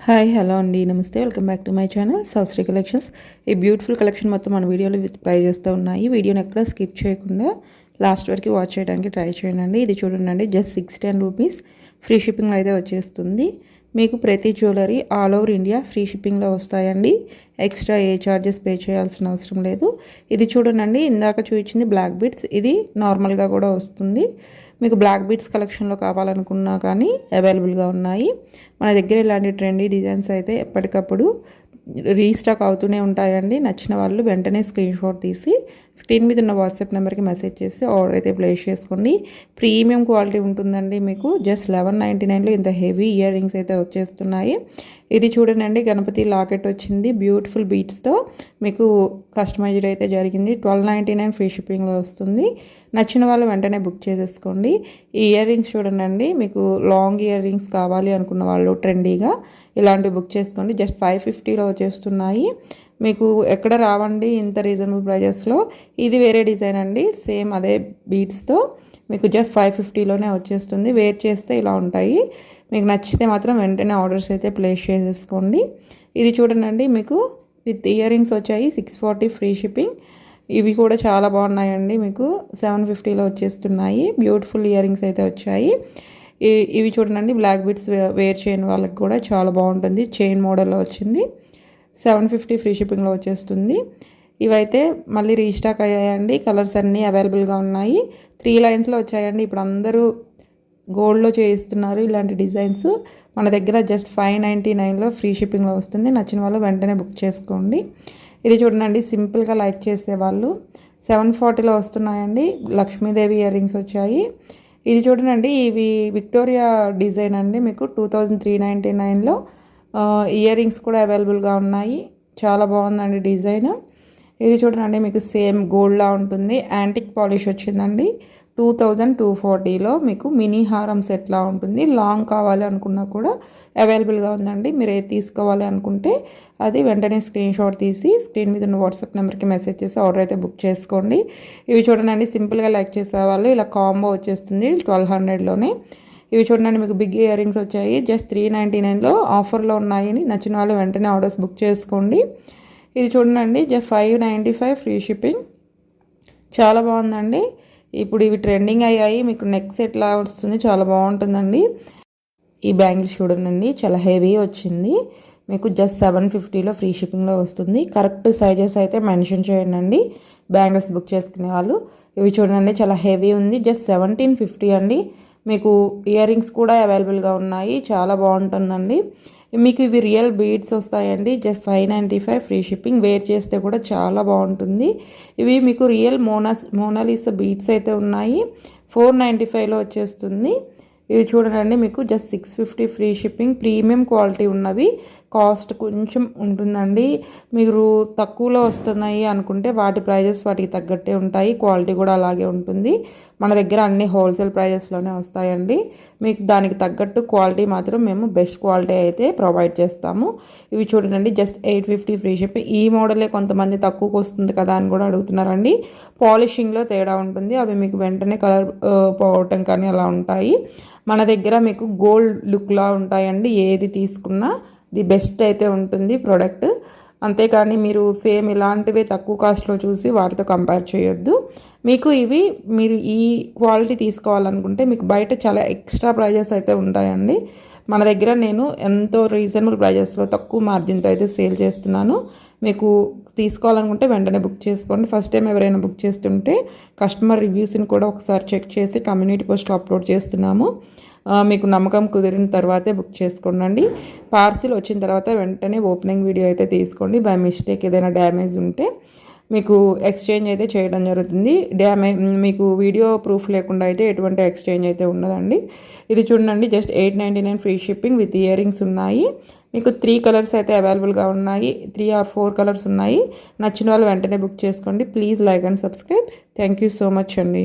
Hi hello అండి నమస్తే welcome back to my channel Sowsri collections. ఈ బ్యూటిఫుల్ కలెక్షన్ మొత్తం మన వీడియోలో ట్రై చేస్తూ ఉన్నాయి. వీడియోని ఎక్కడ స్కిప్ చేయకుండా లాస్ట్ వరకు వాచ్ చేయడానికి ట్రై చేయండి. ఇది చూడండి, జస్ట్ 610 రూపీస్ ఫ్రీ షిప్పింగ్లో అయితే వచ్చేస్తుంది. మీకు ప్రతి jewellery all over India free షిప్పింగ్లో వస్తాయండి. ఎక్స్ట్రా ఏ ఛార్జెస్ పే చేయాల్సిన అవసరం లేదు. ఇది చూడండి, ఇందాక చూపించింది బ్లాక్ బీడ్స్, ఇది నార్మల్గా కూడా వస్తుంది. మీకు బ్లాక్ బీడ్స్ కలెక్షన్లో కావాలనుకున్నా కానీ అవైలబుల్గా ఉన్నాయి. మన దగ్గర ఇలాంటి ట్రెండీ డిజైన్స్ అయితే ఎప్పటికప్పుడు రీస్టాక్ అవుతూనే ఉంటాయండి. నచ్చిన వాళ్ళు వెంటనే స్క్రీన్ షాట్ తీసి స్క్రీన్ మీద ఉన్న వాట్సాప్ నెంబర్కి మెసేజ్ చేసి ఆర్డర్ అయితే ప్లేస్ చేసుకోండి. ప్రీమియం క్వాలిటీ ఉంటుందండి. మీకు జస్ట్ 1199లో ఇంత హెవీ ఇయర్ రింగ్స్ అయితే వచ్చేస్తున్నాయి. ఇది చూడండి, గణపతి లాకెట్ వచ్చింది బ్యూటిఫుల్ బీట్స్తో. మీకు కస్టమైజ్డ్ అయితే జరిగింది. 1299 ఫ్రీ షిప్పింగ్లో వస్తుంది. నచ్చిన వాళ్ళు వెంటనే బుక్ చేసేసుకోండి. ఈ ఇయర్ రింగ్స్ చూడండి, మీకు లాంగ్ ఇయర్ రింగ్స్ కావాలి అనుకున్న వాళ్ళు ట్రెండీగా ఇలాంటివి బుక్ చేసుకోండి. జస్ట్ 550లో వచ్చేస్తున్నాయి. మీకు ఎక్కడ రావండి ఇంత రీజనబుల్ ప్రైజెస్లో. ఇది వేరే డిజైన్ అండి, సేమ్ అదే బీట్స్తో మీకు జస్ట్ 550లోనే వచ్చేస్తుంది. వేర్ చేస్తే ఇలా ఉంటాయి. మీకు నచ్చితే మాత్రం వెంటనే ఆర్డర్స్ అయితే ప్లేస్ చేసేసుకోండి. ఇది చూడండి, మీకు విత్ ఇయర్ రింగ్స్ వచ్చాయి 640 ఫ్రీ షిప్పింగ్. ఇవి కూడా చాలా బాగున్నాయండి. మీకు 750లో వచ్చేస్తున్నాయి. బ్యూటిఫుల్ ఇయర్ రింగ్స్ అయితే వచ్చాయి. ఇవి చూడండి, బ్లాక్ బీడ్స్ వేర్ చేయని వాళ్ళకి కూడా చాలా బాగుంటుంది. చైన్ మోడల్లో వచ్చింది. 750 ఫ్రీ షిప్పింగ్లో వచ్చేస్తుంది. ఇవైతే మళ్ళీ రీస్టాక్ అయ్యాయండి. కలర్స్ అన్నీ అవైలబుల్గా ఉన్నాయి. 3 లైన్స్లో వచ్చాయండి. ఇప్పుడు అందరూ గోల్డ్లో చేయిస్తున్నారు ఇలాంటి డిజైన్స్. మన దగ్గర జస్ట్ 599లో ఫ్రీ షిప్పింగ్లో వస్తుంది. నచ్చిన వాళ్ళు వెంటనే బుక్ చేసుకోండి. ఇది చూడండి, సింపుల్గా లైక్ చేసేవాళ్ళు 740లో వస్తున్నాయండి. లక్ష్మీదేవి ఇయర్ రింగ్స్ వచ్చాయి. ఇది చూడండి, ఇవి విక్టోరియా డిజైన్ అండి. మీకు 2399లో ఇయర్ రింగ్స్ కూడా అవైలబుల్గా ఉన్నాయి. చాలా బాగుందండి డిజైన్. ఇది చూడండి, మీకు సేమ్ గోల్డ్లా ఉంటుంది. యాంటిక్ పాలిష్ వచ్చిందండి. 2240లో మీకు మినీ హారం సెట్లా ఉంటుంది. లాంగ్ కావాలి అనుకున్నా కూడా అవైలబుల్గా ఉందండి. మీరు ఏది తీసుకోవాలి అనుకుంటే అది వెంటనే స్క్రీన్ షాట్ తీసి స్క్రీన్ మీద ఉన్న వాట్సాప్ నెంబర్కి మెసేజ్ చేసి ఆర్డర్ అయితే బుక్ చేసుకోండి. ఇవి చూడండి, సింపుల్గా లైక్ చేసేవాళ్ళు ఇలా కాంబో వచ్చేస్తుంది 1200లోనే. ఇవి చూడండి, మీకు బిగ్ ఇయర్ రింగ్స్ వచ్చాయి. జస్ట్ 399లో ఆఫర్లో ఉన్నాయి. నచ్చిన వాళ్ళు వెంటనే ఆర్డర్స్ బుక్ చేసుకోండి. ఇది చూడండి, జస్ట్ 595 ఫ్రీ షిప్పింగ్. చాలా బాగుందండి. ఇప్పుడు ఇవి ట్రెండింగ్ అయ్యాయి. మీకు నెక్ సెట్ లా వస్తుంది, చాలా బాగుంటుందండి. ఈ బ్యాంగిల్స్ చూడండి, చాలా హెవీ వచ్చింది. మీకు జస్ట్ 750లో ఫ్రీ షిప్పింగ్లో వస్తుంది. కరెక్ట్ సైజెస్ అయితే మెన్షన్ చేయండి బ్యాంగిల్స్ బుక్ చేసుకునే వాళ్ళు. ఇవి చూడండి, చాలా హెవీ ఉంది. జస్ట్ 1750 అండి. మీకు ఇయర్ రింగ్స్ కూడా అవైలబుల్గా ఉన్నాయి. చాలా బాగుంటుందండి. మీకు ఇవి రియల్ బీడ్స్ వస్తాయండి. Just 595 free shipping. వేర్ చేస్తే కూడా చాలా బాగుంటుంది. ఇవి మీకు రియల్ మోనాలిసా బీడ్స్ అయితే ఉన్నాయి. 495లో వచ్చేస్తుంది. ఇవి చూడండి, మీకు just 650 free shipping. Premium quality ఉన్నవి. కాస్ట్ కొంచెం ఉంటుందండి. మీరు తక్కువలో వస్తున్నాయి అనుకుంటే వాటి ప్రైజెస్ వాటికి తగ్గట్టే ఉంటాయి. క్వాలిటీ కూడా అలాగే ఉంటుంది. మన దగ్గర అన్ని హోల్సేల్ ప్రైజెస్లోనే వస్తాయండి. మీకు దానికి తగ్గట్టు క్వాలిటీ మాత్రం మేము బెస్ట్ క్వాలిటీ అయితే ప్రొవైడ్ చేస్తాము. ఇవి చూడండి, జస్ట్ 850 ఫ్రీ షిప్పింగ్. ఈ మోడలే కొంతమంది తక్కువకు వస్తుంది కదా అని కూడా అడుగుతున్నారండి. పాలిషింగ్లో తేడా ఉంటుంది. అవి మీకు వెంటనే కలర్ పోవటం కానీ అలా ఉంటాయి. మన దగ్గర మీకు గోల్డ్ లుక్లా ఉంటాయండి. ఏది తీసుకున్నా ది బెస్ట్ అయితే ఉంటుంది ప్రోడక్ట్. అంతేకాని మీరు సేమ్ ఇలాంటివే తక్కువ కాస్ట్లో చూసి వాటితో కంపేర్ చేయొద్దు. మీకు ఇవి మీరు ఈ క్వాలిటీ తీసుకోవాలనుకుంటే మీకు బయట చాలా ఎక్స్ట్రా ప్రైజెస్ అయితే ఉంటాయండి. మన దగ్గర నేను ఎంతో రీజనబుల్ ప్రైజెస్లో తక్కువ మార్జిన్తో అయితే సేల్ చేస్తున్నాను. మీకు తీసుకోవాలనుకుంటే వెంటనే బుక్ చేసుకోండి. ఫస్ట్ టైం ఎవరైనా బుక్ చేస్తుంటే కస్టమర్ రివ్యూస్ని కూడా ఒకసారి చెక్ చేసి కమ్యూనిటీ పోస్ట్లో అప్లోడ్ చేస్తున్నాము. మీకు నమ్మకం కుదిరిన తర్వాతే బుక్ చేసుకోండి. పార్సిల్ వచ్చిన తర్వాత వెంటనే ఓపెనింగ్ వీడియో అయితే తీసుకోండి. బై మిస్టేక్ ఏదైనా డ్యామేజ్ ఉంటే మీకు ఎక్స్చేంజ్ అయితే చేయడం జరుగుతుంది. మీకు వీడియో ప్రూఫ్ లేకుండా అయితే ఎటువంటి ఎక్స్చేంజ్ అయితే ఉండదండి. ఇది చూడండి, just 899 free shipping with ear rings ఉన్నాయి. మీకు 3 కలర్స్ అయితే అవైలబుల్గా ఉన్నాయి. 3 or 4 కలర్స్ ఉన్నాయి. నచ్చిన వాళ్ళు వెంటనే బుక్ చేసుకోండి. Please like and subscribe. Thank you so much అండి.